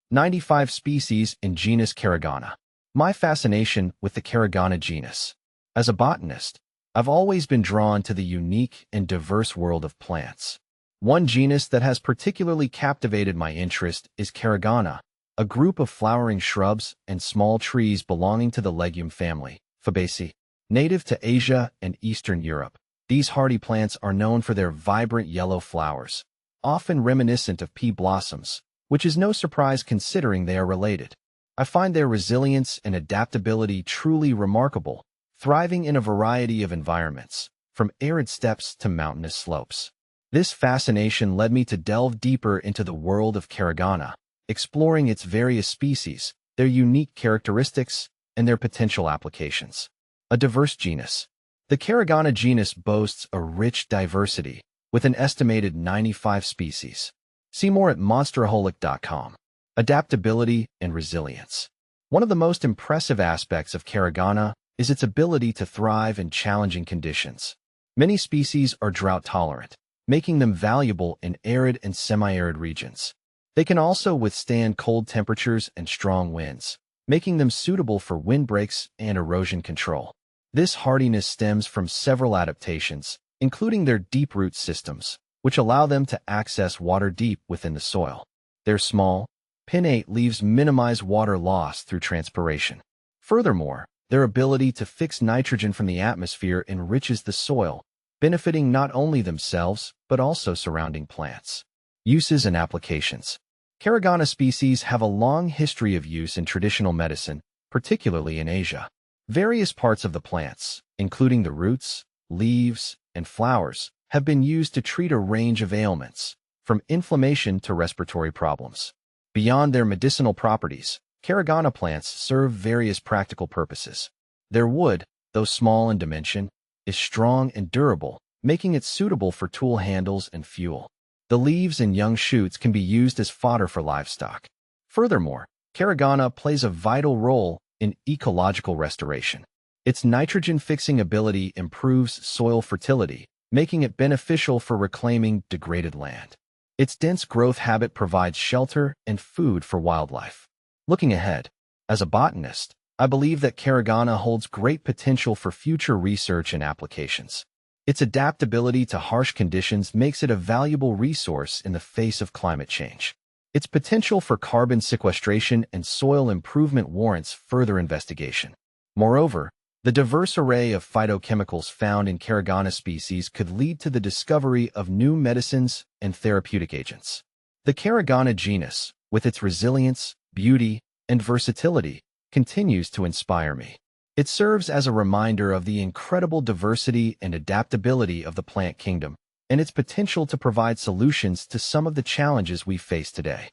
95 species in genus Caragana. My fascination with the Caragana genus. As a botanist, I've always been drawn to the unique and diverse world of plants. One genus that has particularly captivated my interest is Caragana, a group of flowering shrubs and small trees belonging to the legume family, Fabaceae. Native to Asia and Eastern Europe, these hardy plants are known for their vibrant yellow flowers, often reminiscent of pea blossoms, which is no surprise considering they are related. I find their resilience and adaptability truly remarkable, thriving in a variety of environments, from arid steppes to mountainous slopes. This fascination led me to delve deeper into the world of Caragana, exploring its various species, their unique characteristics, and their potential applications. A diverse genus. The Caragana genus boasts a rich diversity, with an estimated 95 species. See more at monsteraholic.com. Adaptability and resilience. One of the most impressive aspects of Caragana is its ability to thrive in challenging conditions. Many species are drought-tolerant, making them valuable in arid and semi-arid regions. They can also withstand cold temperatures and strong winds, making them suitable for windbreaks and erosion control. This hardiness stems from several adaptations, including their deep root systems, which allow them to access water deep within the soil. Their small, pinnate leaves minimize water loss through transpiration. Furthermore, their ability to fix nitrogen from the atmosphere enriches the soil, benefiting not only themselves but also surrounding plants. Uses and applications. Caragana species have a long history of use in traditional medicine, particularly in Asia. Various parts of the plants, including the roots, leaves, and flowers, have been used to treat a range of ailments, from inflammation to respiratory problems. Beyond their medicinal properties, Caragana plants serve various practical purposes. Their wood, though small in dimension, is strong and durable, making it suitable for tool handles and fuel. The leaves and young shoots can be used as fodder for livestock. Furthermore, Caragana plays a vital role in ecological restoration. Its nitrogen-fixing ability improves soil fertility, making it beneficial for reclaiming degraded land. Its dense growth habit provides shelter and food for wildlife. Looking ahead, as a botanist, I believe that Caragana holds great potential for future research and applications. Its adaptability to harsh conditions makes it a valuable resource in the face of climate change. Its potential for carbon sequestration and soil improvement warrants further investigation. Moreover, the diverse array of phytochemicals found in Caragana species could lead to the discovery of new medicines and therapeutic agents. The Caragana genus, with its resilience, beauty, and versatility, continues to inspire me. It serves as a reminder of the incredible diversity and adaptability of the plant kingdom, and its potential to provide solutions to some of the challenges we face today.